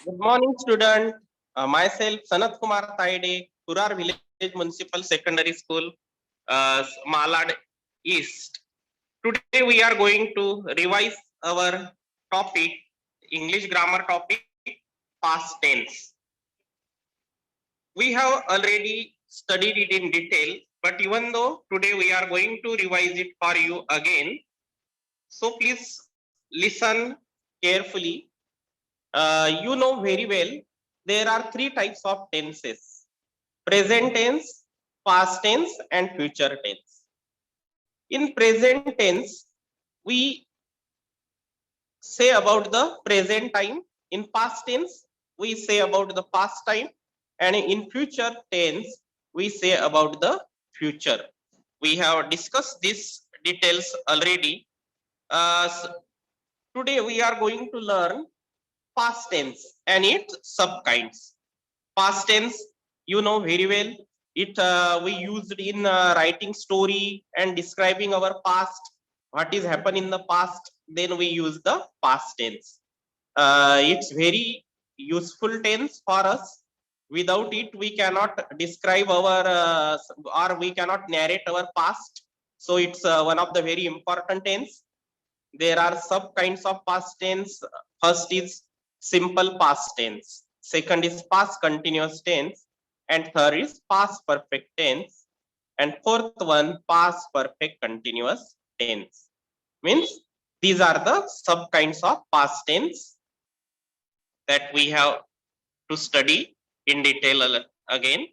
Good morning, student. Myself, Sanat Kumar Taide, Kurar Village Municipal Secondary School, Malad East. Today we are going to revise our topic, English grammar topic, past tense. We have already studied it in detail, but even though today we are going to revise it for you again, so please listen carefully. You know very well there are three types of tenses: present tense, past tense, and future tense. In present tense, we say about the present time. In past tense, we say about the past time. And in future tense, we say about the future. We have discussed these details already. Today, we are going to learn past tense and its subkinds. Past tense, you know very well. It we used in writing story and describing our past, what is happened in the past. Then we use the past tense. It's very useful tense for us. Without it, we cannot describe our or we cannot narrate our past. So it's one of the very important tense. There are sub kinds of past tense. First is simple past tense. Second is past continuous tense. And third is past perfect tense. And fourth one, past perfect continuous tense. Means these are the sub kinds of past tense that we have to study in detail again.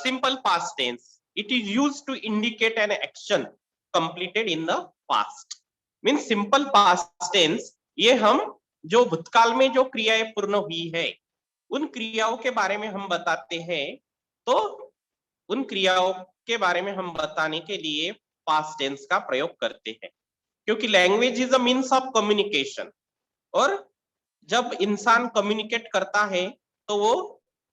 Simple past tense. It is used to indicate an action completed in the past. Means simple past tense, ये हम जो भूतकाल में जो क्रियाएं पूर्ण हुई है उन क्रियाओं के बारे में हम बताते हैं. तो उन क्रियाओं के बारे में हम बताने के लिए पास्ट टेंस का प्रयोग करते हैं, क्योंकि language is a means of communication. और जब इंसान कम्युनिकेट करता है तो वो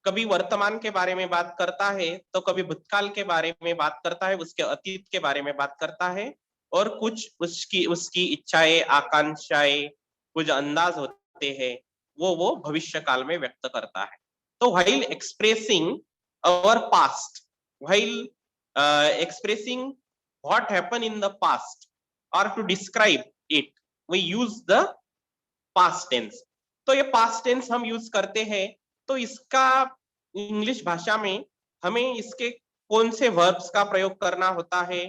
कभी वर्तमान के बारे में बात करता है, तो कभी भूतकाल के बारे में बात करता है, उसके अतीत के बारे में बात करता है, और कुछ उसकी उसकी इच्छाएं, आकांक्षाएं, कुछ अंदाज होते हैं वो भविष्य काल में व्यक्त करता है. तो while expressing our past, while expressing what happen in the past और to describe it, we use the past tense. तो ये पास्ट टेंस हम यूज करते हैं. तो इसका इंग्लिश भाषा में हमें इसके कौन से वर्ब्स का प्रयोग करना होता है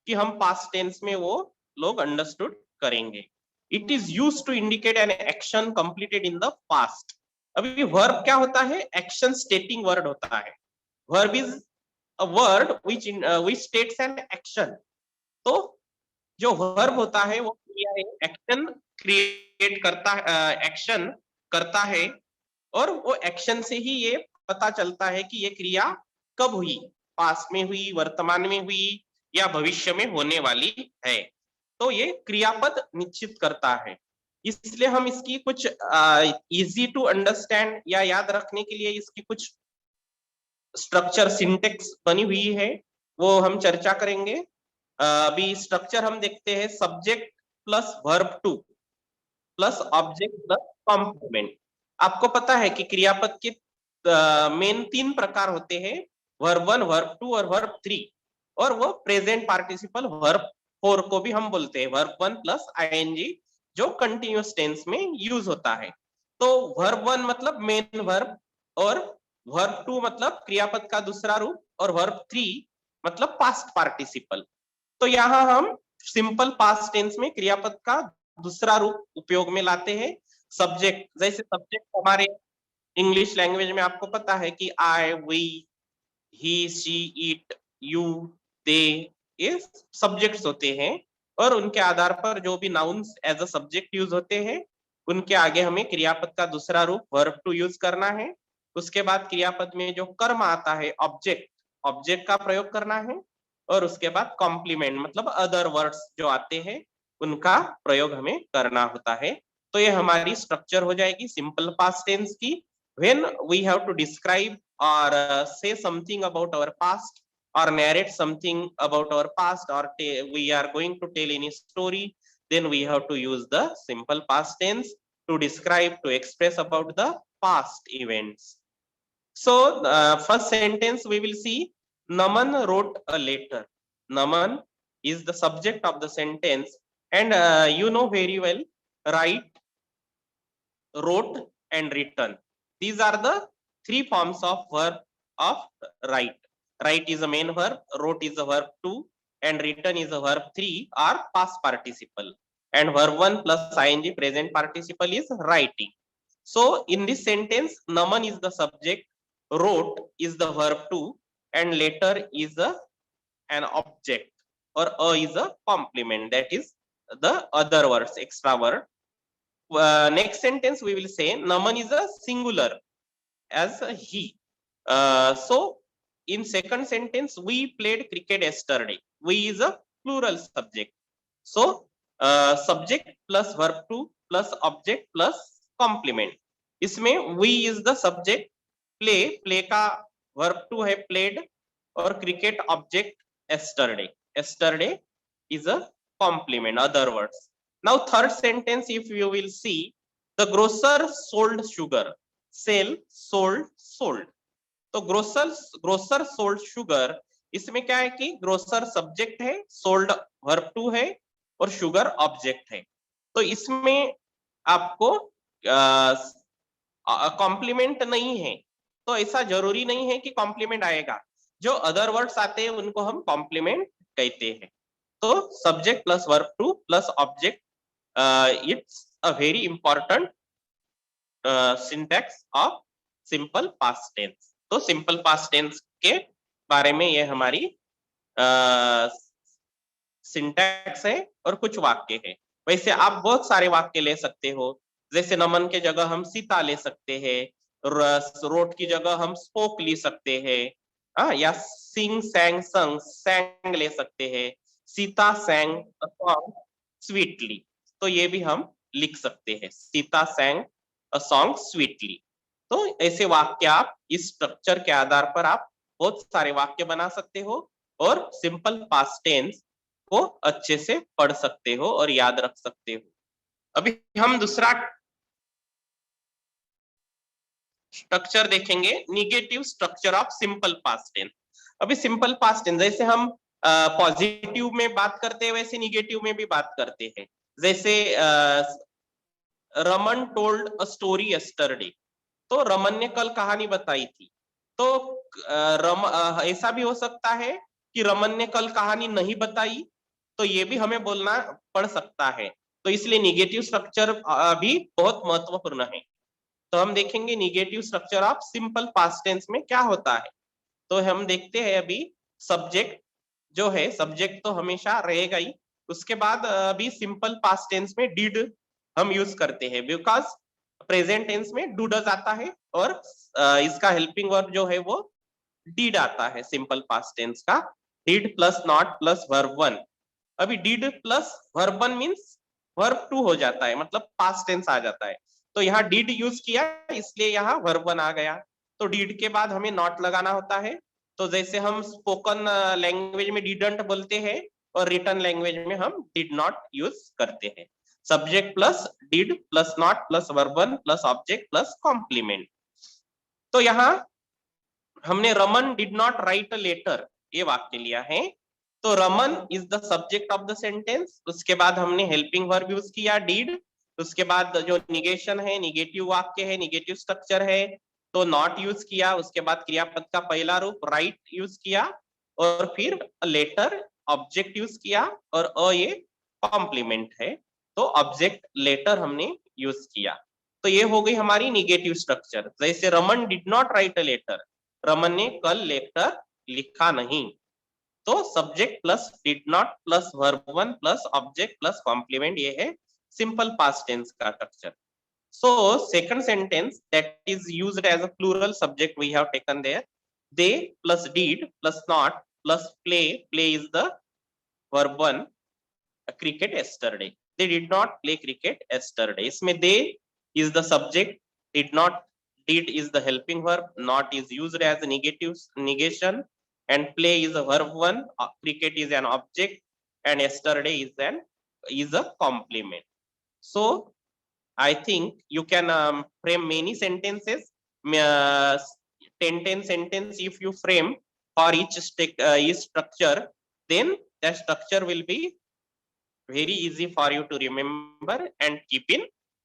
कि हम पास्ट टेंस में वो लोग अंडरस्टूड करेंगे. It is use to indicate an action completed in the past. अभी वर्ब क्या होता है? एक्शन स्टेटिंग वर्ड होता है. Verb is a word which states an action. तो जो वर्ब होता है वो क्रिया है, एक्शन क्रिएट करता है, एक्शन करता है, और वो एक्शन से ही ये पता चलता है कि ये क्रिया कब हुई, पास्ट में हुई, वर्तमान में हुई, या भविष्य में होने वाली है. तो ये क्रियापद निश्चित करता है. इसलिए हम इसकी कुछ इजी टू अंडरस्टैंड या याद रखने के लिए इसकी कुछ स्ट्रक्चर, सिंटेक्स बनी हुई है, वो हम चर्चा करेंगे. अभी स्ट्रक्चर हम देखते हैं: subject plus verb two plus object plus complement. आपको पता है कि क्रियापद के मेन तीन प्रकार होते हैं: वर्ब वन, वर्ब टू और वर्ब थ्री. और वो प्रेजेंट पार्टिसिपल वर्ब फोर को भी हम बोलते हैं वर्ब वन प्लस आईएनजी, जो कंटिन्यूअस टेंस में यूज होता है. तो वर्ब वन मतलब मेन वर्ब, और वर्ब टू मतलब क्रियापद का दूसरा रूप, और वर्ब थ्री मतलब पास्ट पार्टिसिपल. तो यहाँ हम सिंपल पास्ट टेंस में क्रियापद का दूसरा रूप उपयोग में लाते हैं. सब्जेक्ट, जैसे सब्जेक्ट हमारे इंग्लिश लैंग्वेज में आपको पता है कि I, we, he, she, it, you, they, ये सब्जेक्ट्स होते हैं. और उनके आधार पर जो भी nouns as a subject use होते हैं, उनके आगे हमें क्रियापद का दूसरा रूप वर्ब टू यूज करना है. उसके बाद क्रियापद में जो कर्म आता है, ऑब्जेक्ट, ऑब्जेक्ट का प्रयोग करना है. और उसके बाद कॉम्प्लीमेंट मतलब अदर वर्ड्स जो आते हैं उनका प्रयोग हमें करना होता है. तो ये हमारी स्ट्रक्चर हो जाएगी सिंपल पास्ट टेंस की. When we have to describe or say something about our past, or narrate something about our past, or we are going to tell any story, then we have to use the simple past tense. to describe, to express about the past events. So first sentence we will see, Naman wrote a letter. Naman is the subject of the sentence, and you know very well, write, wrote and written. These are the three forms of verb of write. Write is a main verb, wrote is a verb 2, and written is a verb 3 or past participle. And verb 1 plus ing present participle is writing. So in this sentence, Naman is the subject, wrote is the verb 2, and letter is an object, or is a complement, that is the other words, extra word. Next sentence we will say, Naman is a singular as a he. So in second sentence, we played cricket yesterday. We is a plural subject. So subject plus verb 2 plus object plus complement. इसमें we is the subject, play का verb 2 है played, और cricket object yesterday. Yesterday is a complement, other words. Now third sentence, if you will see, the grocer sold sugar. Sell, sold. तो grocer sold sugar, इसमें क्या है कि grocer subject है, sold verb 2 है और शुगर ऑब्जेक्ट है. तो इसमें आपको कॉम्प्लीमेंट नहीं है, तो ऐसा जरूरी नहीं है कि कॉम्प्लीमेंट आएगा. जो अदर वर्ड्स आते हैं उनको हम कॉम्प्लीमेंट कहते हैं. तो subject plus verb 2 plus object, it's a very important syntax of simple past tense. तो सिंपल पास्ट टेंस के बारे में ये हमारी सिंटैक्स है और कुछ वाक्य है. वैसे आप बहुत सारे वाक्य ले सकते हो, जैसे नमन के जगह हम सीता ले सकते हैं, रोट की जगह हम स्पोक ले सकते हैं, या सिंग सैंग संग सैंग ले सकते हैं, सीता सैंग अ सॉन्ग स्वीटली. तो ये भी हम लिख सकते हैं, सीता सैंग अ सॉन्ग स्वीटली. तो ऐसे वाक्य आप इस स्ट्रक्चर के आधार पर आप बहुत सारे वाक्य बना सकते हो और सिंपल पास्ट टेंस को अच्छे से पढ़ सकते हो और याद रख सकते हो. अभी हम दूसरा स्ट्रक्चर देखेंगे, negative structure of simple past tense. अभी सिंपल पास्ट टेंस जैसे हम पॉजिटिव में बात करते हैं वैसे निगेटिव में भी बात करते हैं. जैसे Raman told a story yesterday, तो रमन ने कल कहानी बताई थी. तो ऐसा भी हो सकता है कि रमन ने कल कहानी नहीं बताई, तो ये भी हमें बोलना पड़ सकता है. तो इसलिए निगेटिव स्ट्रक्चर भी बहुत महत्वपूर्ण है. तो हम देखेंगे negative structure of simple past tense में क्या होता है. तो हम देखते हैं अभी सब्जेक्ट जो है, सब्जेक्ट तो हमेशा रहेगा ही. उसके बाद अभी सिंपल पास्ट टेंस में डिड हम यूज करते हैं, बिकॉज प्रेजेंट टेंस में डू डज आता है और इसका हेल्पिंग वर्ब जो है वो डिड आता है सिंपल पास्ट टेंस का. Did plus not plus verb 1. अभी did plus verb 1 means verb 2 हो जाता है, मतलब पास्ट टेंस आ जाता है. तो यहाँ डिड यूज किया इसलिए यहाँ वर्ब 1 आ गया. तो डिड के बाद हमें नॉट लगाना होता है. तो जैसे हम स्पोकन लैंग्वेज में डिडंट बोलते हैं और रिटन लैंग्वेज में हम डिड नॉट यूज करते हैं. Subject plus did plus not plus verb 1 plus object plus complement. तो यहाँ हमने Raman did not write a letter ये वाक्य लिया है. तो Raman is the subject of the sentence. उसके बाद हमने हेल्पिंग वर्ब यूज किया डिड. उसके बाद जो निगेशन है, निगेटिव वाक्य है, निगेटिव स्ट्रक्चर है, तो नॉट यूज किया. उसके बाद क्रियापद का पहला रूप राइट यूज किया और फिर लेटर ऑब्जेक्ट यूज किया और ये कॉम्प्लीमेंट है, तो ऑब्जेक्ट लेटर हमने यूज किया. तो ये हो गई हमारी निगेटिव स्ट्रक्चर. जैसे Raman did not write a letter, Raman ने कल लेटर लिखा नहीं. तो subject plus did not plus verb 1 plus object plus complement, ये है सिंपल पास्ट टेंस का structure. So second sentence that is used as a plural subject we have taken there. They plus did plus not plus play. Play is the verb 1. Cricket yesterday. They did not play cricket yesterday. इसमें they is the subject, did not, did is the helping verb, not is used as a negative negation, and play is a verb 1. Cricket is an object, and yesterday is a complement. So I think you can frame many sentences, 10 sentence if you frame for each structure, then the structure will be very easy for you to remember and keep in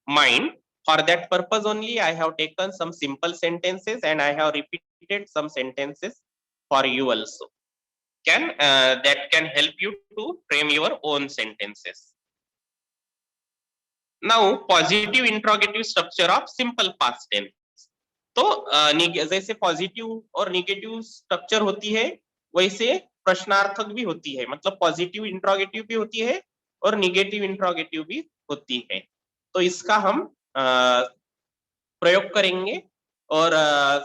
mind. For that purpose only, I have taken some simple sentences and I have repeated some sentences for you also. That can help you to frame your own sentences. Now, positive interrogative structure of simple past tense. तो जैसे positive और negative structure होती है, वैसे प्रश्नार्थक भी होती है, मतलब पॉजिटिव इंट्रोगेटिव भी होती है और निगेटिव इंट्रोगेटिव भी होती है। तो इसका हम प्रयोग करेंगे और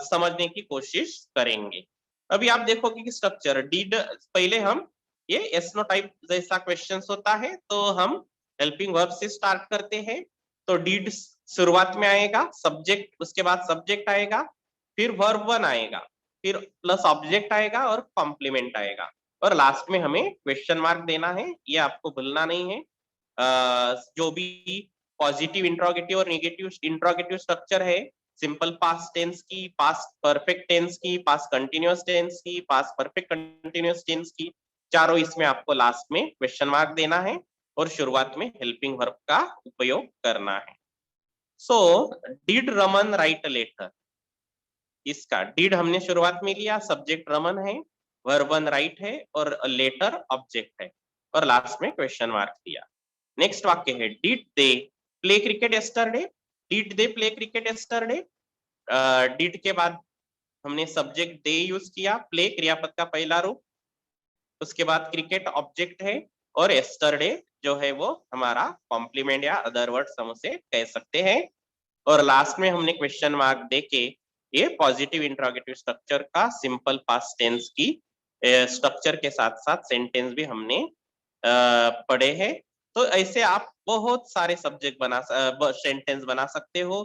समझने की कोशिश करेंगे। अभी आप देखोगे कि स्ट्रक्चर डीड, पहले हम ये एस नो टाइप जैसा क्वेश्चंस होता है, तो हम हेल्पिंग वर्ब से स्टार्ट करते हैं। तो डीड शुरुआत में आएगा, सब्जेक्ट, उसके बाद सब्जेक्ट आएगा, फिर वर्ब वन आएगा, फिर प्लस ऑब्जेक्ट आएगा और कॉम्प्लीमेंट आएगा, और लास्ट में हमें क्वेश्चन मार्क देना है, ये आपको भूलना नहीं है। जो भी पॉजिटिव इंट्रोगेटिव और नेगेटिव इंट्रोगेटिव स्ट्रक्चर है, सिंपल पास्ट टेंस की, पास्ट परफेक्ट टेंस की, पास्ट कंटिन्यूअस टेंस की, पास्ट परफेक्ट कंटिन्यूअस टेंस की, चारों इसमें आपको लास्ट में क्वेश्चन मार्क देना है और शुरुआत में हेल्पिंग वर्ब का उपयोग करना है। So did Raman write a letter, इसका डिड हमने शुरुआत में लिया, सब्जेक्ट रमन है, वर्ब वन राइट है और लेटर ऑब्जेक्ट है, और लास्ट में क्वेश्चन मार्क दिया। नेक्स्ट वाक्य है did they play cricket yesterday, did they play cricket yesterday. Did के बाद हमने सब्जेक्ट दे यूज किया, प्ले क्रियापद का पहला रूप, उसके बाद क्रिकेट ऑब्जेक्ट है और यस्टरडे जो है वो हमारा कॉम्प्लीमेंट या अदर वर्ड हम उसे कह सकते हैं, और लास्ट में हमने क्वेश्चन मार्क देके ये पॉजिटिव इंट्रोगेटिव स्ट्रक्चर का सिंपल पास्ट टेंस की स्ट्रक्चर के साथ साथ सेंटेंस भी हमने पढ़े हैं। तो ऐसे आप बहुत सारे सब्जेक्ट सेंटेंस बना सकते हो।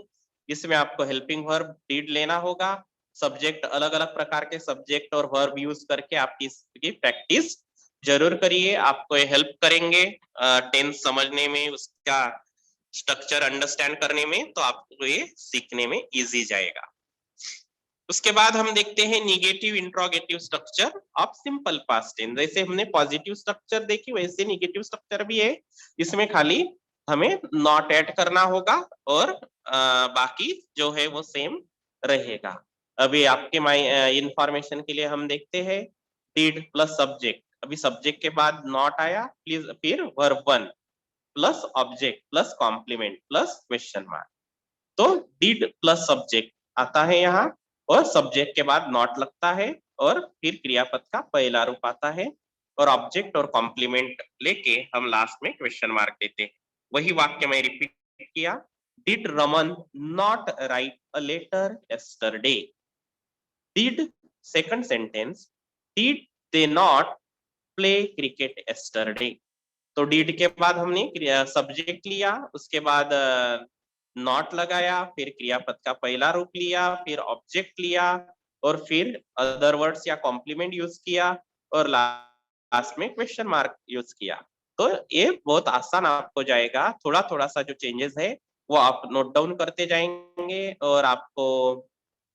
इसमें आपको हेल्पिंग वर्ब डिड लेना होगा, सब्जेक्ट अलग अलग प्रकार के सब्जेक्ट और वर्ब यूज करके आप इसकी प्रैक्टिस जरूर करिए, आपको ये हेल्प करेंगे टेंस समझने में, उसका स्ट्रक्चर अंडरस्टैंड करने में, तो आपको ये सीखने में इजी जाएगा। उसके बाद हम देखते हैं negative interrogative structure of simple past tense. जैसे हमने पॉजिटिव स्ट्रक्चर देखी, वैसे निगेटिव स्ट्रक्चर भी है, इसमें खाली हमें नॉट ऐड करना होगा और बाकी जो है वो सेम रहेगा। अभी आपके इंफॉर्मेशन के लिए हम देखते हैं डिड प्लस सब्जेक्ट, अभी सब्जेक्ट के बाद नॉट आया, प्लीज, फिर verb one plus object plus complement plus question mark, तो डिड प्लस सब्जेक्ट आता है यहाँ, और सब्जेक्ट के बाद नॉट लगता है और फिर क्रियापद का पहला रूप आता है, और ऑब्जेक्ट और कॉम्प्लीमेंट लेके हम लास्ट में क्वेश्चन मार्क देते हैं। वही वाक्य मैं रिपीट किया, did Raman not write a letter yesterday, did second sentence, did they not play cricket yesterday. तो डिड के बाद हमने सब्जेक्ट लिया, उसके बाद नॉट लगाया, फिर क्रियापद का पहला रूप लिया, फिर ऑब्जेक्ट लिया, और फिर अदर वर्ड्स या कॉम्प्लीमेंट यूज किया, और लास्ट में क्वेश्चन मार्क यूज किया। तो ये बहुत आसान आपको जाएगा, थोड़ा थोड़ा सा जो चेंजेस है वो आप नोट डाउन करते जाएंगे और आपको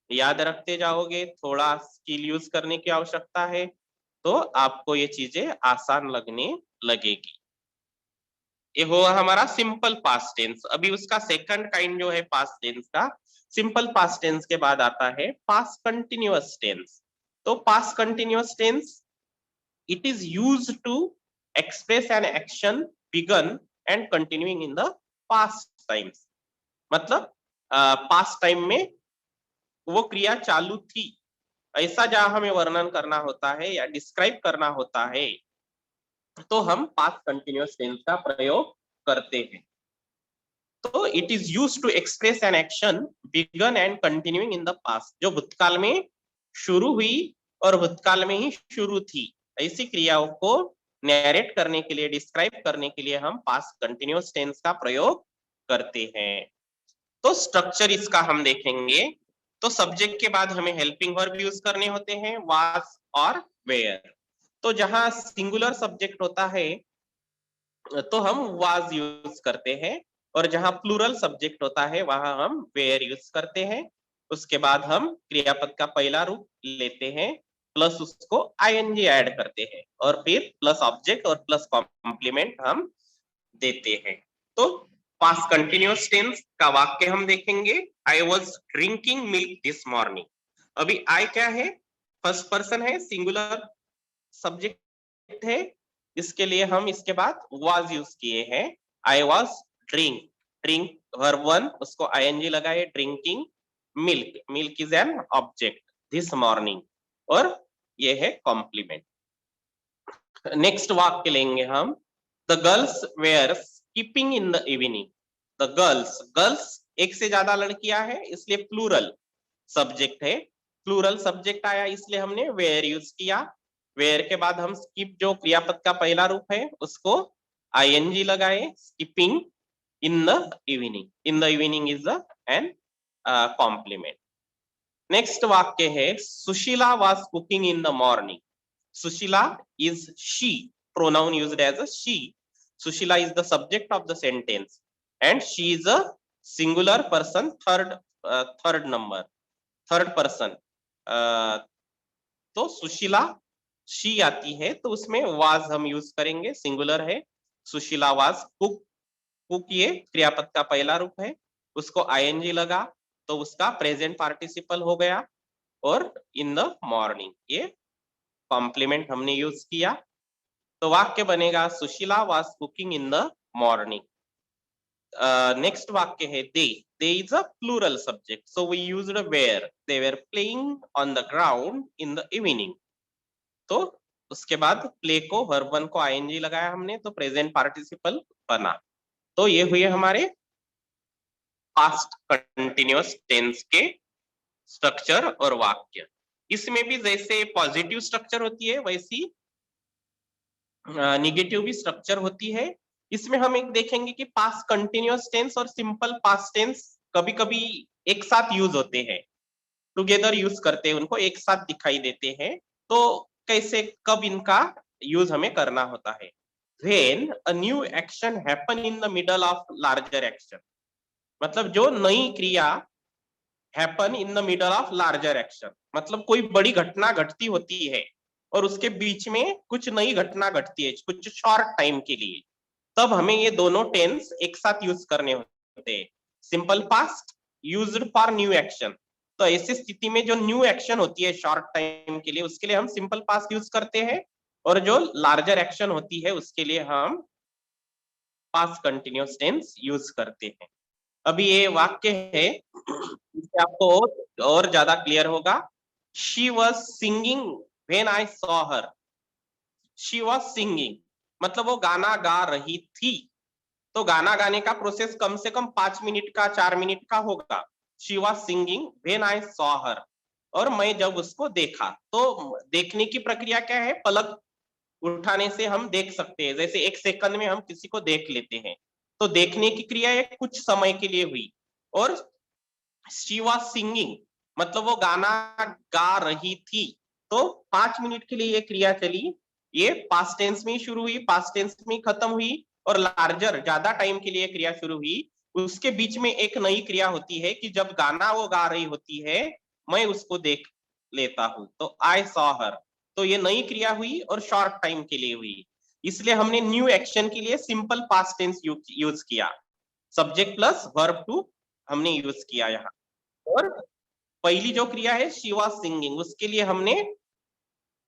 याद रखते जाओगे, थोड़ा स्किल यूज करने की आवश्यकता है, तो आपको ये चीजें आसान लगने लगेगी। ये हुआ हमारा सिंपल पास्ट टेंस। अभी उसका सेकंड काइंड जो है पास्ट टेंस का, सिंपल पास्ट टेंस के बाद आता है पास्ट कंटिन्यूअस टेंस। तो past continuous tense, it is used to express an action began and continuing in the past times, मतलब पास्ट टाइम में वो क्रिया चालू थी, ऐसा जहां हमें वर्णन करना होता है या डिस्क्राइब करना होता है, तो हम पास्ट कंटिन्यूअस टेंस का प्रयोग करते हैं। तो it is used to express an action began and continuing in the past, जो भूतकाल में शुरू हुई और भूतकाल में ही शुरू थी, ऐसी क्रियाओं को नैरेट करने के लिए, डिस्क्राइब करने के लिए हम पास्ट कंटिन्यूअस टेंस का प्रयोग करते हैं। तो स्ट्रक्चर इसका हम देखेंगे। तो सब्जेक्ट के बाद हमें हेल्पिंग वर्ब यूज करने होते हैं, वाज और वेयर। तो जहां सिंगुलर सब्जेक्ट होता है तो हम वाज यूज करते हैं, और जहां प्लूरल सब्जेक्ट होता है वहां हम वेयर यूज करते हैं। उसके बाद हम क्रियापद का पहला रूप लेते हैं, प्लस उसको आईएनजी ऐड करते हैं और फिर प्लस ऑब्जेक्ट और प्लस कॉम्प्लीमेंट हम देते हैं। तो पास्ट कंटिन्यूअस टेंस का वाक्य हम देखेंगे, I was drinking milk this morning. अभी आई क्या है, फर्स्ट पर्सन है, सिंगुलर सब्जेक्ट है, इसके लिए हम इसके बाद वाज यूज किए हैं। I was drink, drink verb one, उसको आईएनजी लगाए, drinking milk, milk is an object, this morning, और ये है कॉम्प्लीमेंट। नेक्स्ट वाक्य लेंगे हम, the girls were skipping in the evening. The girls, girls एक से ज्यादा लड़कियां हैं इसलिए प्लूरल सब्जेक्ट है, प्लूरल सब्जेक्ट आया इसलिए हमने वेयर यूज किया। वेयर के बाद हम स्किप जो क्रियापद का पहला रूप है उसको आईएनजी लगाए, skipping in the evening, in the evening is an complement. Next वाक्य है, Sushila was cooking in the morning. Sushila is she, pronoun used as a she. Sushila is the subject of the sentence and she is a singular person, third number, third person. तो Sushila she आती है तो उसमें was हम use करेंगे, singular है। Sushila was cook, cook ये क्रियापद का पहला रूप है, उसको आईएनजी लगा तो उसका प्रेजेंट पार्टिसिपल हो गया, और इन द मॉर्निंग ये कॉम्प्लीमेंट हमने यूज किया। तो वाक्य बनेगा, Sushila was cooking in the morning. Next वाक्य है, they is a plural subject, so we used were, they were playing on the ground in the evening. तो उसके बाद प्ले को वर्ब वन को आईएनजी लगाया हमने तो प्रेजेंट पार्टिसिपल बना। तो ये हुए हमारे पास्ट कंटिन्यूअस टेंस के स्ट्रक्चर और वाक्य। इसमें भी जैसे पॉजिटिव स्ट्रक्चर होती है वैसी निगेटिव भी स्ट्रक्चर होती है। इसमें हम एक देखेंगे कि पास्ट कंटिन्यूअस टेंस और सिंपल पास्ट टेंस कभी कभी एक साथ यूज होते हैं, टुगेदर यूज करते हैं, उनको एक साथ दिखाई देते हैं। तो कैसे, कब इनका यूज हमें करना होता है, when a new action happen in the middle of larger action, मतलब जो नई क्रिया happen in the middle of larger action, मतलब कोई बड़ी घटना घटती होती है और उसके बीच में कुछ नई घटना घटती है कुछ शॉर्ट टाइम के लिए, तब हमें ये दोनों टेंस एक साथ यूज करने होते हैं। Simple past used for new action, तो ऐसी स्थिति में जो न्यू एक्शन होती है शॉर्ट टाइम के लिए उसके लिए हम सिंपल पास्ट यूज करते हैं, और जो लार्जर एक्शन होती है उसके लिए हम पास्ट कंटिन्यूअस टेंस यूज करते हैं। अभी ये वाक्य है, इससे आपको और ज्यादा क्लियर होगा। She was singing when I saw her. She was singing मतलब वो गाना गा रही थी, तो गाना गाने का प्रोसेस कम से कम 5 मिनट का 4 मिनट का होगा। She was singing when I saw her, और मैं जब उसको देखा, तो देखने की प्रक्रिया क्या है, पलक उठाने से हम देख सकते हैं, जैसे एक सेकंड में हम किसी को देख लेते हैं, तो देखने की क्रिया एक कुछ समय के लिए हुई। और शी वॉज सिंगिंग मतलब वो गाना गा रही थी, तो 5 मिनट के लिए ये क्रिया चली, ये पास्ट टेंस में शुरू हुई, पास्ट टेंस में खत्म हुई, और लार्जर ज्यादा टाइम के लिए क्रिया शुरू हुई। उसके बीच में एक नई क्रिया होती है कि जब गाना वो गा रही होती है मैं उसको देख लेता हूं, तो आई सॉ हर, तो ये नई क्रिया हुई और शॉर्ट टाइम के लिए हुई, इसलिए हमने न्यू एक्शन के लिए सिंपल पास्ट टेंस यूज किया, सब्जेक्ट प्लस वर्ब टू हमने यूज किया यहाँ। और पहली जो क्रिया है शी वाज सिंगिंग, उसके लिए हमने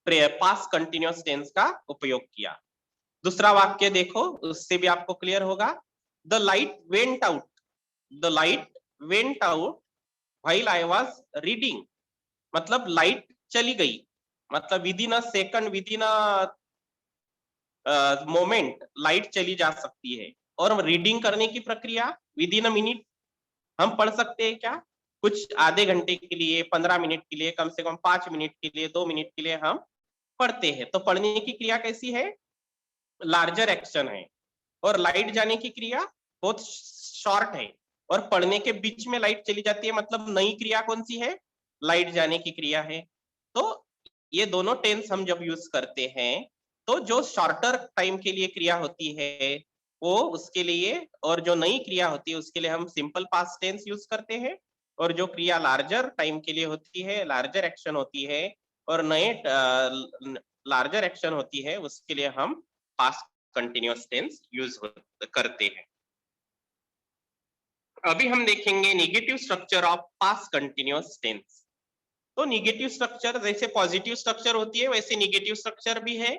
पास्ट कंटिन्यूअस टेंस का उपयोग किया। दूसरा वाक्य देखो, उससे भी आपको क्लियर होगा, the light went out, the light went out while I was reading, मतलब लाइट चली गई, मतलब with in a second, with in a moment light चली जा सकती है। और रीडिंग करने की प्रक्रिया विद इन अ मिनट हम पढ़ सकते हैं क्या, कुछ आधे घंटे के लिए, 15 मिनट के लिए, कम से कम 5 मिनट के लिए, 2 मिनट के लिए हम पढ़ते हैं। तो पढ़ने की क्रिया कैसी है, लार्जर एक्शन है, और लाइट जाने की क्रिया बहुत शॉर्ट है, और पढ़ने के बीच में लाइट चली जाती है, मतलब नई क्रिया कौन सी है, लाइट जाने की क्रिया है। तो ये दोनों टेंस हम जब यूज करते हैं तो जो शॉर्टर टाइम के लिए क्रिया होती है वो उसके लिए, और जो नई क्रिया होती है उसके लिए हम सिंपल पास्ट टेंस यूज करते हैं, और जो क्रिया लार्जर टाइम के लिए होती है, लार्जर एक्शन होती है और नए लार्जर एक्शन होती है, उसके लिए हम पास्ट कंटिन्यूअस टेंस यूज करते हैं। अभी हम देखेंगे negative structure of past continuous tense. तो निगेटिव स्ट्रक्चर जैसे पॉजिटिव स्ट्रक्चर होती है वैसे निगेटिव स्ट्रक्चर भी है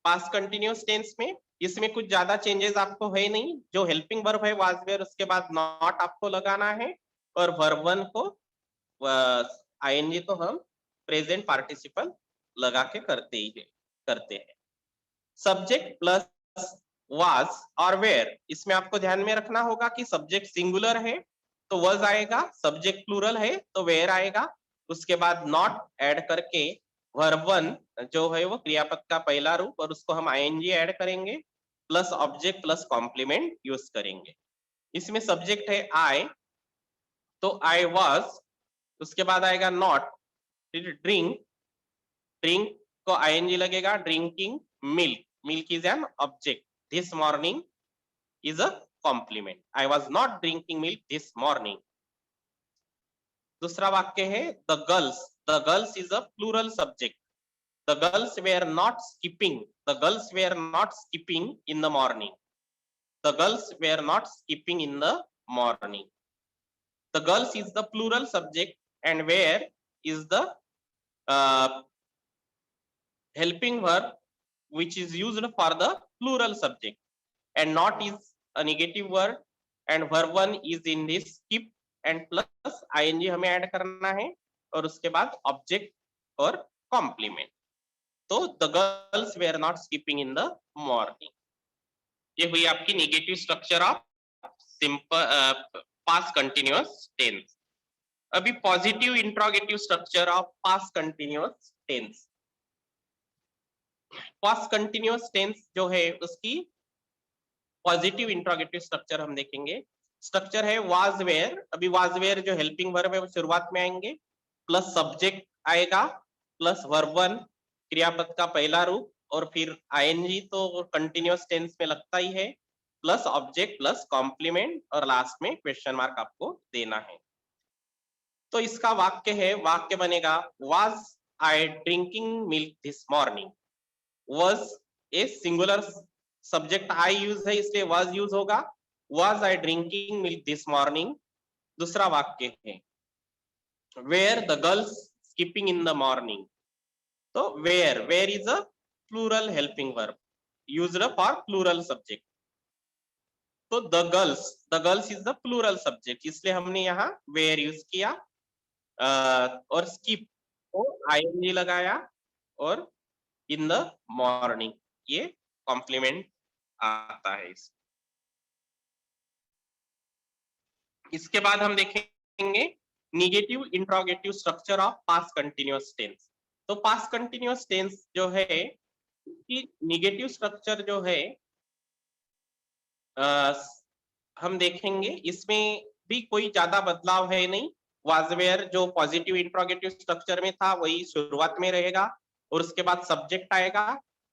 पास्ट कंटिन्यूअस टेंस में। इसमें कुछ ज्यादा चेंजेस आपको है नहीं, जो हेल्पिंग वर्ब है वाज वेयर, उसके बाद नॉट आपको लगाना है, और वर्ब वन को आईएनजी तो हम प्रेजेंट पार्टिसिपल लगा के करते हैं। सब्जेक्ट प्लस वाज और वेयर, इसमें आपको ध्यान में रखना होगा कि सब्जेक्ट सिंगुलर है तो वाज आएगा, सब्जेक्ट प्लूरल है तो वेयर आएगा, उसके बाद नॉट ऐड करके वर्ब वन जो है वो क्रियापद का पहला रूप, और उसको हम आईएनजी ऐड करेंगे, plus object plus complement use करेंगे। इसमें सब्जेक्ट है आई, तो आई वाज, उसके बाद आएगा नॉट, ड्रिंक, ड्रिंक को आईएनजी लगेगा, drinking milk, milk is an object, this morning is a compliment. I was not drinking milk this morning. दूसरा वाक्य है the girls. The girls is a plural subject. The girls were not skipping. The girls were not skipping in the morning. The girls were not skipping in the morning. The girls is the plural subject and were is the uh, helping verb which is used for the plural subject, and not is a negative word, and verb one is in this skip and plus ing हमें add करना है, और उसके बाद object और complement. तो the girls were not skipping in the morning. ये हुई आपकी negative structure of simple past continuous tense. अभी positive interrogative structure of past continuous tense. Past continuous tense जो है उसकी पॉजिटिव इंट्रोगेटिव स्ट्रक्चर हम देखेंगे। स्ट्रक्चर है वाज वेयर, अभी वाज वेयर जो हेल्पिंग वर्ब है वो शुरुआत में आएंगे, प्लस सब्जेक्ट आएगा, प्लस वर्ब वन क्रियापद का पहला रूप, और फिर आईएनजी तो कंटिन्यूअस टेंस में लगता ही है, प्लस ऑब्जेक्ट प्लस कॉम्प्लीमेंट, और लास्ट में क्वेश्चन मार्क आपको देना है। तो इसका वाक्य है, वाक्य बनेगा was I drinking milk this morning. Was a singular subject I use है इसलिए वाज यूज होगा, was I drinking milk this morning. दूसरा वाक्य है were the girls skipping in the morning, तो were is a plural helping verb used for plural subject, तो the girls is the plural subject इसलिए हमने यहाँ where use किया, और स्किप को आईएनजी लगाया, और इन द मॉर्निंग ये कॉम्प्लीमेंट आता है। इसके बाद हम देखेंगे negative interrogative structure of past continuous tense. तो पास्ट कंटिन्यूअस टेंस जो है इसकी निगेटिव स्ट्रक्चर जो है हम देखेंगे, इसमें भी कोई ज्यादा बदलाव है नहीं। वाजवेयर जो पॉजिटिव इंट्रोगेटिव स्ट्रक्चर में था वही शुरुआत में रहेगा, और उसके बाद सब्जेक्ट आएगा,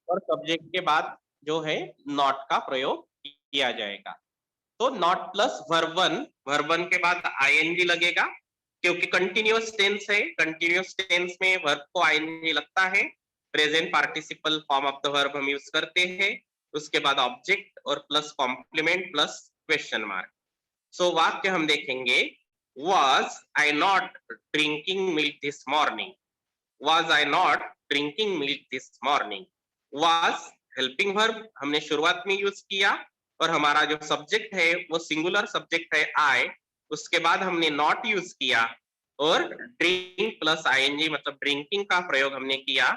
और सब्जेक्ट के बाद जो है नॉट का प्रयोग किया जाएगा। तो नॉट प्लस वर्ब वन के बाद आईएनजी लगेगा, क्योंकि कंटिन्यूअस टेंस है, कंटिन्यूअस टेंस में वर्ब को आईएनजी लगता है, present participle form of the verb हम यूज करते हैं, उसके बाद ऑब्जेक्ट और plus complement plus question mark. So वाक्य हम देखेंगे was I not drinking milk this morning, was I not drinking milk this morning। was helping verb हमने शुरुआत में यूज किया, और हमारा जो सब्जेक्ट है वो सिंगुलर सब्जेक्ट है आई, उसके बाद हमने नॉट यूज किया, और ड्रिंक प्लस आईएनजी मतलब ड्रिंकिंग का प्रयोग हमने किया,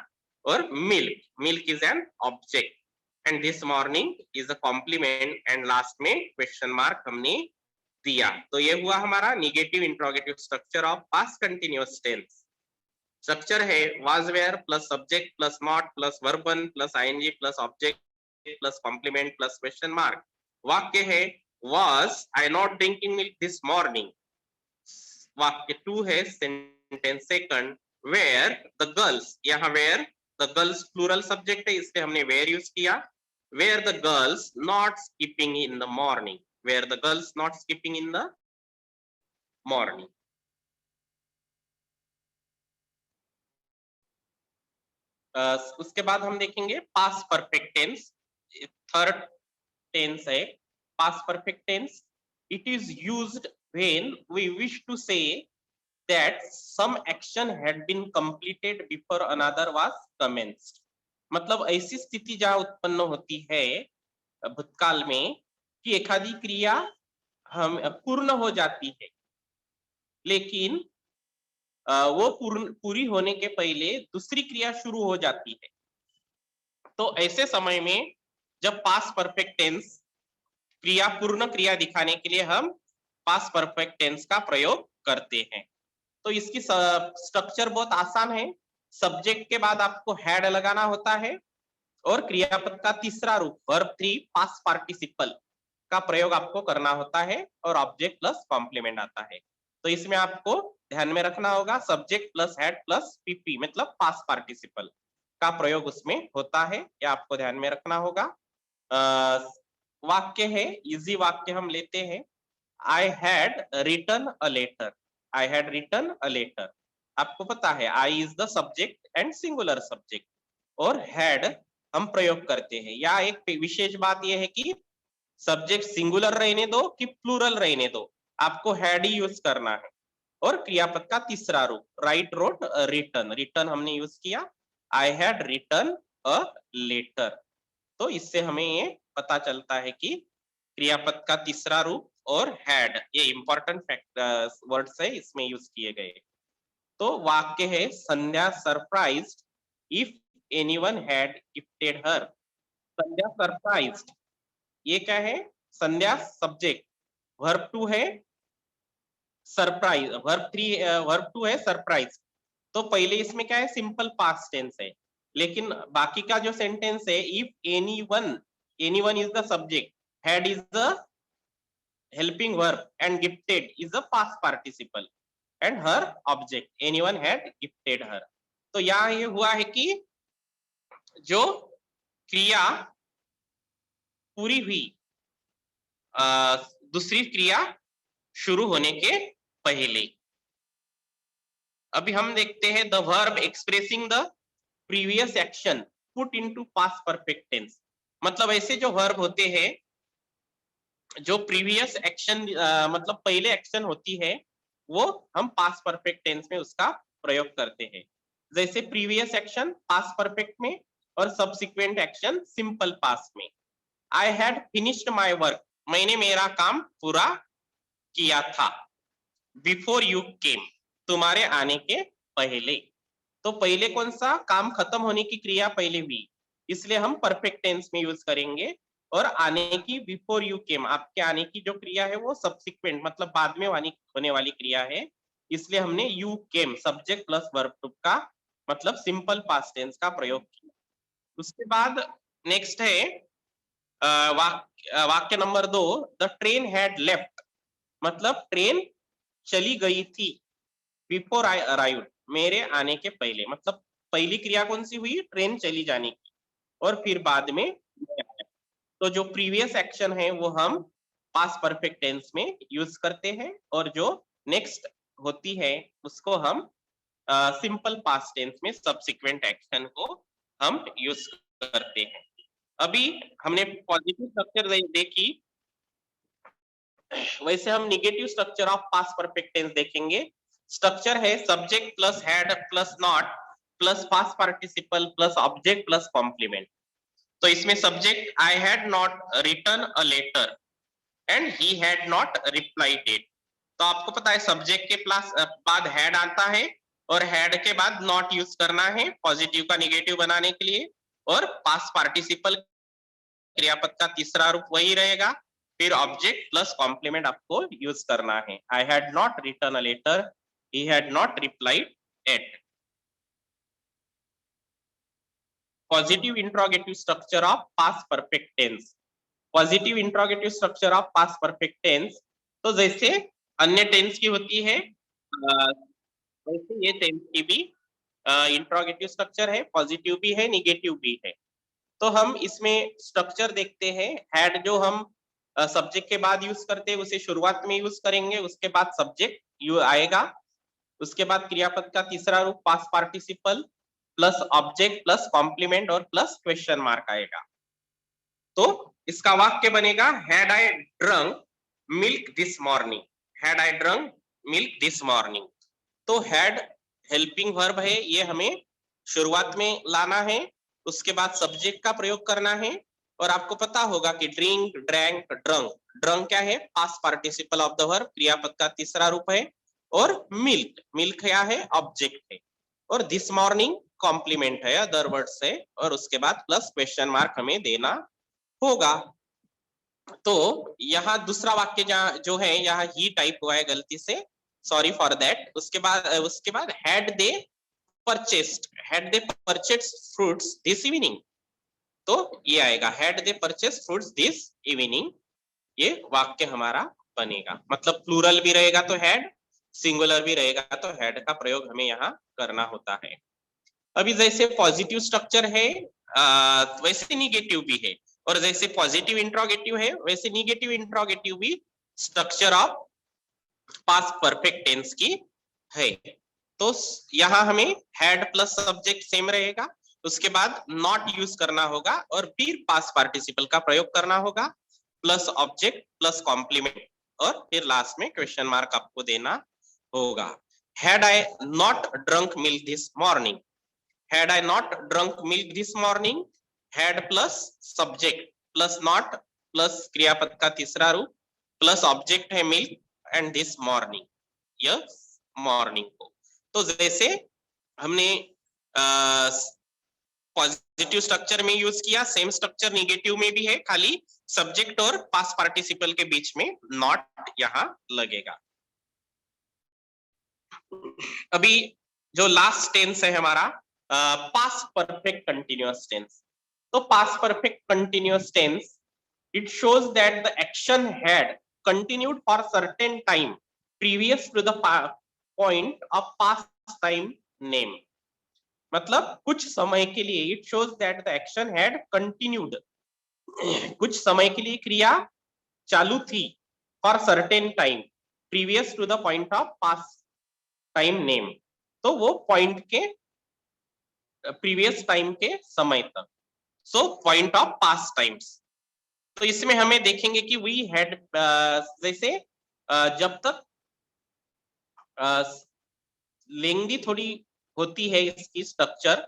और milk is an object, and this morning is a complement, and last में क्वेश्चन मार्क हमने दिया। तो ये हुआ हमारा negative interrogative structure of past continuous tense. Structure है was were plus subject plus not plus verb one plus ING plus object plus complement plus question mark. वाक्य है was I not drinking milk this morning. वाक्य two है sentence second were the girls, यहाँ were the girls plural subject है इसलिए हमने were use किया, where the girls not skipping in the morning, where the girls not skipping in the morning. उसके बाद हम देखेंगे past perfect tense, third tense है past perfect tense. It is used when we wish to say that some action had been completed before another was commenced. मतलब ऐसी स्थिति जहां उत्पन्न होती है भूतकाल में कि एखादी क्रिया हम पूर्ण हो जाती है, लेकिन वो पूरी होने के पहले दूसरी क्रिया शुरू हो जाती है. तो ऐसे समय में जब पास्ट परफेक्ट टेंस क्रिया पूर्ण क्रिया दिखाने के लिए हम पास्ट परफेक्ट टेंस का प्रयोग करते हैं. तो इसकी स्ट्रक्चर बहुत आसान है. सब्जेक्ट के बाद आपको हैड लगाना होता है और क्रियापद का तीसरा रूप वर्ब 3 पास्ट पार्टिसिपल का प्रयोग आपको करना होता है और ऑब्जेक्ट प्लस कॉम्प्लीमेंट आता है. तो इसमें आपको ध्यान में रखना होगा subject plus had plus PP मतलब पास्ट पार्टिसिपल का प्रयोग उसमें होता है, यह आपको ध्यान में रखना होगा. वाक्य है, इजी वाक्य हम लेते हैं. I had written a letter, I had written a letter. आपको पता है I is the subject and singular subject और हैड हम प्रयोग करते हैं. या एक विशेष बात यह है कि सब्जेक्ट सिंगुलर रहने दो कि प्लूरल रहने दो, आपको हैड ही यूज करना है. और क्रियापद का तीसरा रूप राइट रोट रिटन, रिटन हमने यूज किया. I had written a letter. तो इससे हमें ये पता चलता है कि क्रियापद का तीसरा रूप और हैड ये इंपॉर्टेंट वर्ड्स है इसमें यूज किए गए. तो वाक्य है Sandhya surprised if anyone had gifted her. Sandhya surprised ये क्या है? संध्या सब्जेक्ट, वर्ब 2 है सरप्राइज, वर्ब 3 वर्ब 2 है सरप्राइज. तो पहले इसमें क्या है सिंपल पास्ट टेंस है, लेकिन बाकी का जो सेंटेंस है if anyone, anyone is the subject, had is the helping verb and gifted is a past participle and her object, anyone had gifted her. तो यहाँ ये हुआ है कि जो क्रिया पूरी हुई दूसरी क्रिया शुरू होने के पहले. अभी हम देखते हैं the verb expressing the previous action put into past perfect tense. मतलब ऐसे जो वर्ब होते हैं जो प्रीवियस एक्शन मतलब पहले एक्शन होती है वो हम पास्ट परफेक्ट टेंस में उसका प्रयोग करते हैं. जैसे प्रीवियस एक्शन पास्ट परफेक्ट में और सब्सिक्वेंट एक्शन सिंपल पास्ट में. I had finished my work, मैंने मेरा काम पूरा किया था. बिफोर यू केम, तुम्हारे आने के पहले. तो पहले कौन सा काम खत्म होने की क्रिया पहले हुई, इसलिए हम परफेक्ट टेंस में यूज करेंगे. और आने की बिफोर यू केम, आपके आने की जो क्रिया है वो सब्सिक्वेंट मतलब बाद में होने वाली क्रिया है, इसलिए हमने you came subject plus verb two का मतलब सिंपल पास्ट टेंस का प्रयोग किया. उसके बाद नेक्स्ट है वाक्य number 2 the train had left, मतलब ट्रेन चली गई थी. बिफोर आई अराइव्ड, मेरे आने के पहले, मतलब पहली क्रिया कौन सी हुई ट्रेन चली जाने की और फिर बाद में मैं आया. तो जो प्रीवियस एक्शन है वो हम पास्ट परफेक्ट टेंस में यूज करते हैं और जो नेक्स्ट होती है उसको हम सिंपल पास्ट टेंस में सब्सिक्वेंट एक्शन को हम यूज करते हैं. अभी हमने पॉजिटिव स्ट्रक्चर देखी, वैसे हम negative structure of past perfect tense देखेंगे. स्ट्रक्चर है subject plus had plus not plus past participle plus object plus complement. तो इसमें subject I had not written a letter and he had not replied it. तो आपको पता है subject के plus बाद हैड आता है और हैड के बाद नॉट यूज करना है पॉजिटिव का निगेटिव बनाने के लिए. और पास्ट पार्टिसिपल क्रियापद का तीसरा रूप वही रहेगा, फिर ऑब्जेक्ट प्लस कॉम्प्लीमेंट आपको यूज करना है. I had not written a letter, he had not replied it. Positive interrogative structure of past perfect tense. Positive interrogative structure of past perfect tense, तो जैसे अन्य टेंस की होती है वैसे ये टेंस की भी इंट्रोगेटिव स्ट्रक्चर है, पॉजिटिव भी है निगेटिव भी है. तो हम इसमें स्ट्रक्चर देखते हैं। हैड जो हम सब्जेक्ट के बाद यूज करते हैं उसे शुरुआत में यूज करेंगे, उसके बाद सब्जेक्ट यू आएगा, उसके बाद क्रियापद का तीसरा रूप past participle plus object plus complement और प्लस क्वेश्चन मार्क आएगा। तो इसका वाक्य बनेगा had I drunk milk this morning, had I drunk milk this morning. तो हैड हेल्पिंग वर्ब है, ये हमें शुरुआत में लाना है, उसके बाद सब्जेक्ट का प्रयोग करना है। और आपको पता होगा कि ड्रिंक, ड्रैंक, ड्रंक, ड्रंक क्या है? Past participle of the verb, क्रियापद का तीसरा रूप है। और मिल्क, मिल्क क्या है? ऑब्जेक्ट है। और दिस मॉर्निंग कॉम्प्लीमेंट है, अदर वर्ड्स है। और उसके बाद प्लस क्वेश्चन मार्क हमें देना होगा। तो यहाँ दूसरा वाक्य जो है यहाँ ही टाइप हुआ है गलती से, सॉरी फॉर दैट। उसके बाद had they purchased fruits this evening, तो ये आएगा had they purchased fruits this evening, ये वाक्य हमारा बनेगा। मतलब प्लूरल भी रहेगा तो हैड, सिंगुलर भी रहेगा तो हैड का प्रयोग हमें यहाँ करना होता है। अभी जैसे पॉजिटिव स्ट्रक्चर है वैसे निगेटिव भी है, और जैसे पॉजिटिव इंट्रोगेटिव है वैसे निगेटिव इंट्रोगेटिव भी structure of past perfect tense की है। तो यहाँ हमें हैड प्लस सब्जेक्ट सेम रहेगा, उसके बाद नॉट यूज करना होगा और फिर पास्ट पार्टिसिपल का प्रयोग करना होगा, प्लस ऑब्जेक्ट प्लस कॉम्प्लीमेंट, और फिर लास्ट में क्वेश्चन मार्क आपको देना होगा। Had I not drunk milk this morning, had I not drunk milk this morning, had plus subject plus not plus क्रियापद का तीसरा रूप प्लस ऑब्जेक्ट है मिल्क एंड दिस मॉर्निंग, यह मॉर्निंग को। तो जैसे हमने पॉजिटिव स्ट्रक्चर में यूज किया, सेम स्ट्रक्चर निगेटिव में भी है, खाली सब्जेक्ट और पास्ट पार्टिसिपल के बीच में नॉट यहाँ लगेगा। अभी जो लास्ट टेंस है हमारा पास्ट परफेक्ट कंटिन्यूअस टेंस। तो past perfect continuous tense, it shows that the action had continued for certain time previous to the point of past time name। मतलब कुछ समय के लिए, it shows that the action had continued, कुछ समय के लिए क्रिया चालू थी, for certain time previous to the point of past time name, तो वो पॉइंट के प्रीवियस टाइम के समय तक, so point of past times. तो इसमें हमें देखेंगे कि वी हैड, जैसे जब तक लेंदी थोड़ी होती है इसकी स्ट्रक्चर,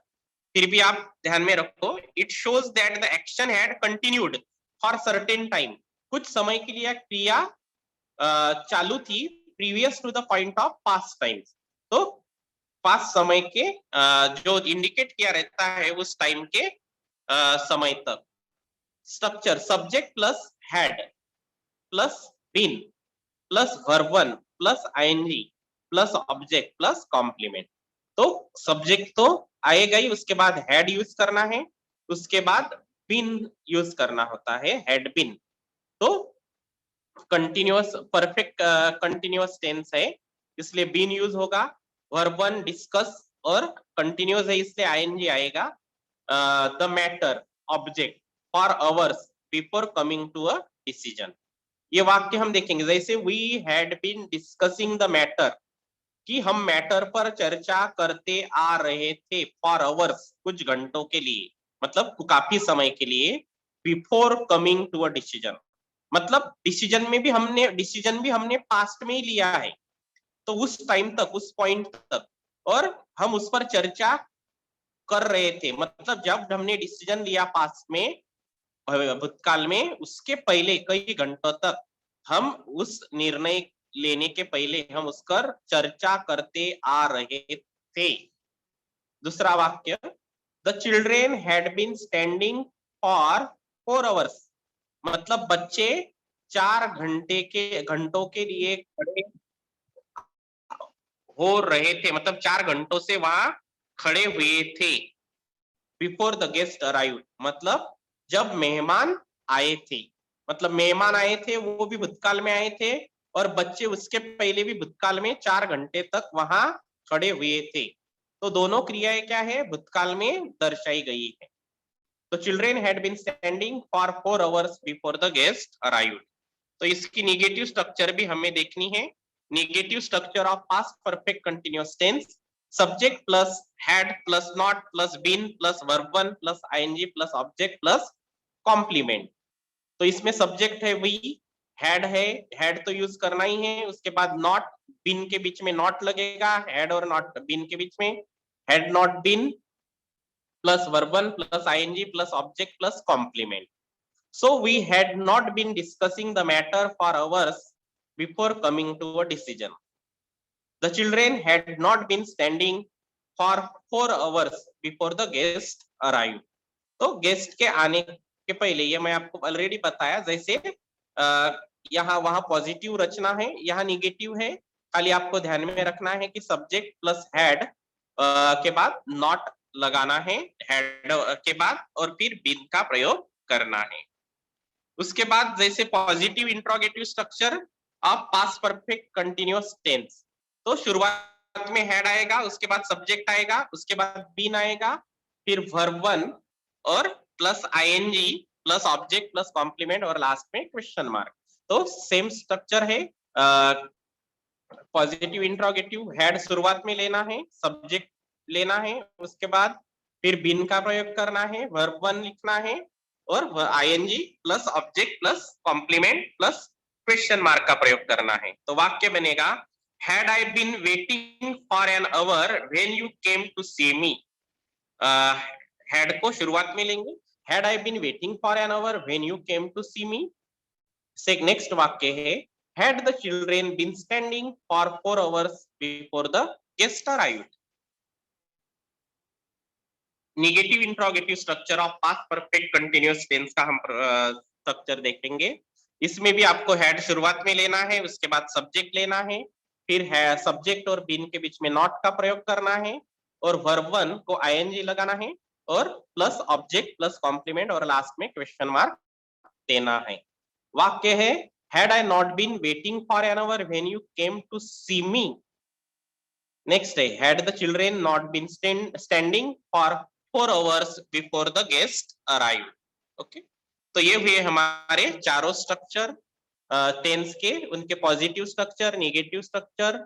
फिर भी आप ध्यान में रखो, it shows that the action had continued for certain time, कुछ समय के लिए क्रिया चालू थी, previous to the point of past times. तो पास्ट समय के जो इंडिकेट किया रहता है उस टाइम के समय तक। Structure subject plus had plus been plus verb one plus ING plus object plus complement. तो सब्जेक्ट तो आएगा ही, उसके बाद हैड यूज करना है, उसके बाद बीन यूज करना होता है, हैड बीन। तो कंटिन्यूअस परफेक्ट कंटिन्यूअस टेंस है इसलिए बीन यूज होगा। वर्ब वन डिस्कस और कंटिन्यूअस है इसलिए आईएनजी आएगा। The matter object for hours before coming to a decision. ये वाक्य हम देखेंगे, जैसे we had been discussing the matter, कि हम मैटर पर चर्चा करते आ रहे थे, फॉर आवर्स कुछ घंटों के लिए, मतलब काफी समय के लिए, before coming to a decision, मतलब डिसीजन भी हमने पास्ट में ही लिया है, तो उस टाइम तक, उस पॉइंट तक, और हम उस पर चर्चा कर रहे थे, मतलब जब हमने डिसीजन लिया पास्ट में, भूतकाल में, उसके पहले कई घंटों तक हम उस निर्णय लेने के पहले हम उस पर चर्चा करते आ रहे थे। दूसरा वाक्य, the children had been standing for 4 hours, मतलब बच्चे 4 घंटों के लिए खड़े हो रहे थे, मतलब 4 घंटों से वहां खड़े हुए थे। बिफोर द गेस्ट अराइव्ड, मतलब जब मेहमान आए थे, मतलब मेहमान आए थे वो भी भूतकाल में आए थे, और बच्चे उसके पहले भी भूतकाल में 4 घंटे तक वहां खड़े हुए थे। तो दोनों क्रियाएं क्या है? भूतकाल में दर्शाई गई है। तो children had been standing for 4 hours before the guest arrived. तो इसकी निगेटिव स्ट्रक्चर भी हमें देखनी है। Negative structure of past perfect continuous tense, subject plus had plus not plus been plus verb one plus ING plus object plus complement. तो इसमें subject है we, had है, हैड तो यूज करना ही है, उसके बाद नॉट, बीन के बीच में नॉट लगेगा, हैड और नॉट बीन के बीच में, had not been plus verb one plus ING plus object plus complement. So we had not been discussing the matter for hours before coming to a decision. The children had not been standing for 4 hours before the guest arrived. तो guest के आने के पहले, ये मैं आपको already बताया, जैसे यहाँ वहां पॉजिटिव रचना है, यहाँ निगेटिव है, खाली आपको ध्यान में रखना है कि सब्जेक्ट प्लस हैड के बाद नॉट लगाना है, हैड के बाद, और फिर बीन का प्रयोग करना है। उसके बाद जैसे positive interrogative structure of past perfect continuous tense, तो शुरुआत में हैड आएगा, उसके बाद सब्जेक्ट आएगा, उसके बाद बीन आएगा, फिर वर्ब वन और plus ING plus object plus complement और लास्ट में क्वेश्चन मार्क। तो सेम स्ट्रक्चर है। पॉजिटिव इंट्रोगेटिव, हैड शुरुआत में लेना है, सब्जेक्ट लेना है, उसके बाद फिर बीन का प्रयोग करना है, वर्ब वन लिखना है और ING plus object plus complement plus question mark का प्रयोग करना है। तो वाक्य बनेगा, had I been waiting for an hour when you came to see me. Had को शुरुआत में लेंगे, had I been waiting for an hour when you came to see me. से नेक्स्ट वाक्य है, had the children been standing for 4 hours before the guest arrived. Negative interrogative structure of past perfect continuous tense का हम structure देखेंगे। इसमें भी आपको had शुरुआत में लेना है, उसके बाद सब्जेक्ट लेना है, फिर है सब्जेक्ट और बीन के बीच में नॉट का प्रयोग करना है और वर्ब वन को आईएनजी लगाना है और प्लस ऑब्जेक्ट प्लस कॉम्प्लीमेंट और लास्ट में क्वेश्चन मार्क देना है। वाक्य है, had I not been waiting for an hour when you came to see me. Next है, had the children not been standing for 4 hours before the guest arrived. Okay, तो ये हुए हमारे चारों स्ट्रक्चर टेंस के, उनके positive structure, negative structure,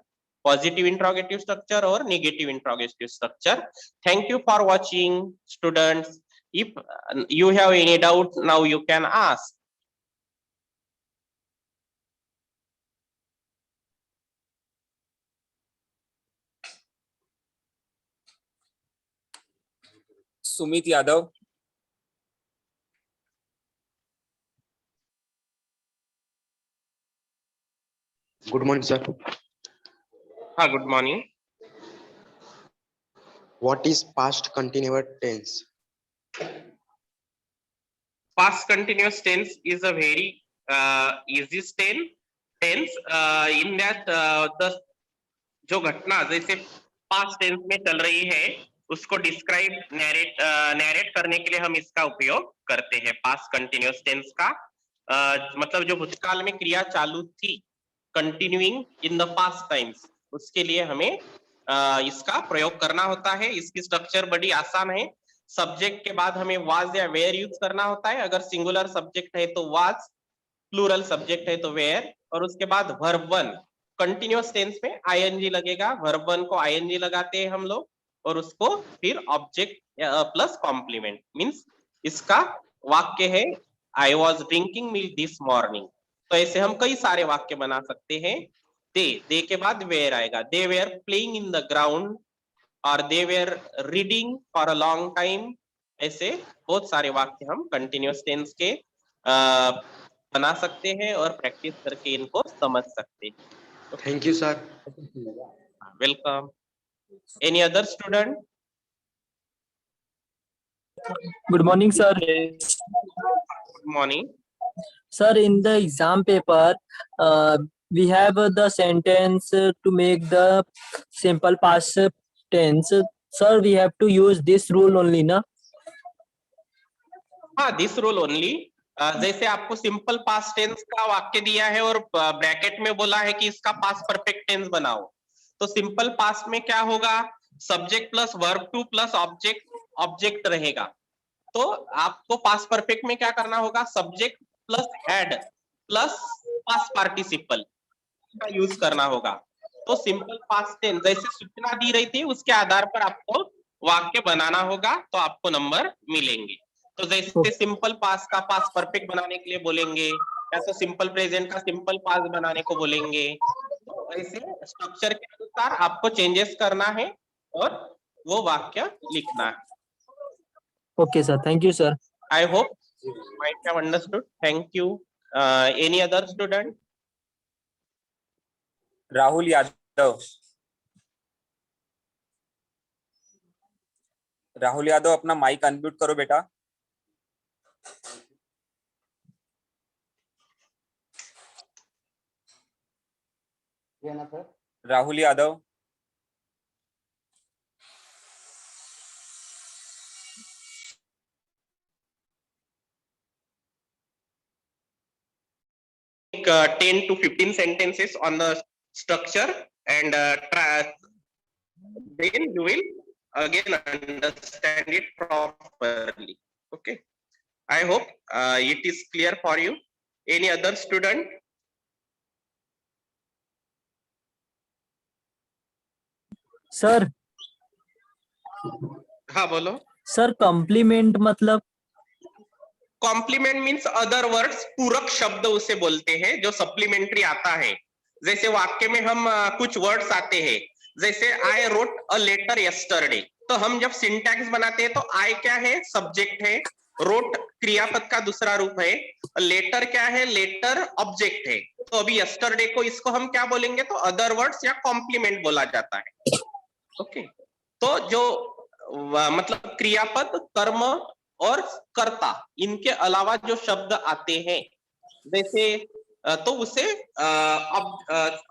positive interrogative structure और negative interrogative structure. Thank you for watching students. If you have any doubt, now you can ask. Sumit Yadav. Good morning sir. हाँ, good morning. What is past continuous tense? Past continuous tense is a very easy tense in that the जो घटना जैसे past tense में चल रही है उसको describe narrate करने के लिए हम इसका उपयोग करते हैं। पास्ट कंटिन्यूअस टेंस का मतलब जो भूतकाल में क्रिया चालू थी, continuing in the past times, उसके लिए हमें इसका प्रयोग करना होता है। इसकी स्ट्रक्चर बड़ी आसान है। सब्जेक्ट के बाद हमें वाज या वेयर यूज करना होता है। अगर सिंगुलर सब्जेक्ट है तो वाज, प्लूरल सब्जेक्ट है तो वेयर, और उसके बाद वर्ब वन। कंटिन्यूअस टेंस में आईएनजी लगेगा, वर्ब वन को आईएनजी लगाते हैं हम लोग और उसको फिर ऑब्जेक्ट प्लस कॉम्प्लीमेंट। मींस इसका वाक्य है, I was drinking milk this morning. तो ऐसे हम कई सारे वाक्य बना सकते हैं। दे के बाद वेयर आएगा, they were playing in the ground और they were reading for a long time. ऐसे बहुत सारे वाक्य हम कंटिन्यूअस टेंस के बना सकते हैं और प्रैक्टिस करके इनको समझ सकते हैं। Thank you sir. Welcome. Any other student? Good morning, sir. Good morning. Sir, in the exam paper, we have the sentence to make the simple past tense. Sir, we have to use this rule only, na? हाँ, this rule only. जैसे आपको simple past tense का वाक्य दिया है और bracket में बोला है कि इसका पास्ट परफेक्ट टेंस बनाओ, तो सिंपल पास्ट में क्या होगा, subject plus verb two plus object रहेगा। तो आपको पास्ट परफेक्ट में क्या करना होगा, subject plus had plus past participle का यूज करना होगा। तो सिंपल पास्ट टेंस जैसे सूचना दी रही थी उसके आधार पर आपको वाक्य बनाना होगा, तो आपको नंबर मिलेंगे। तो जैसे सिंपल पास्ट का पास्ट परफेक्ट बनाने के लिए बोलेंगे, या तो सिंपल प्रेजेंट का सिंपल पास्ट बनाने को बोलेंगे, तो ऐसे स्ट्रक्चर के अनुसार आपको चेंजेस करना है और वो वाक्य लिखना है। Okay, sir. Thank you, sir. I hope you might have understood. Thank you. Any other student? Rahul Yadav. Rahul Yadav अपना माइक अनम्यूट करो बेटा। Rahul Yadav. Take 10 to 15 sentences on the structure and then you will again understand it properly. Okay. I hope it is clear for you. Any other student? Sir, हाँ बोलो। sir, compliment मतलब complement means other words, पूरक शब्द उसे बोलते हैं जो supplementary आता है। जैसे वाक्य में हम कुछ वर्ड्स आते हैं, जैसे I wrote a letter yesterday, तो हम जब सिंटैक्स बनाते हैं तो आई क्या है, सब्जेक्ट है, रोट क्रियापद का दूसरा रूप है, लेटर क्या है, लेटर ऑब्जेक्ट है। तो अभी यस्टरडे को इसको हम क्या बोलेंगे, तो अदर वर्ड्स या कॉम्प्लीमेंट बोला जाता है। ओके, तो जो मतलब क्रियापद, कर्म और कर्ता, इनके अलावा जो शब्द आते हैं जैसे तो उसे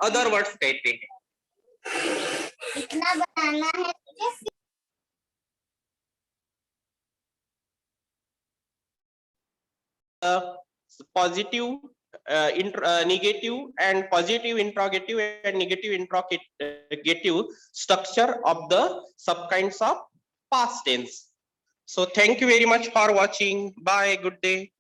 अदर वर्ड्स कहते हैं। कितना बनाना है positive, negative and positive interrogative and negative interrogative structure of the subkinds of past tense. So thank you very much for watching. Bye. Good day.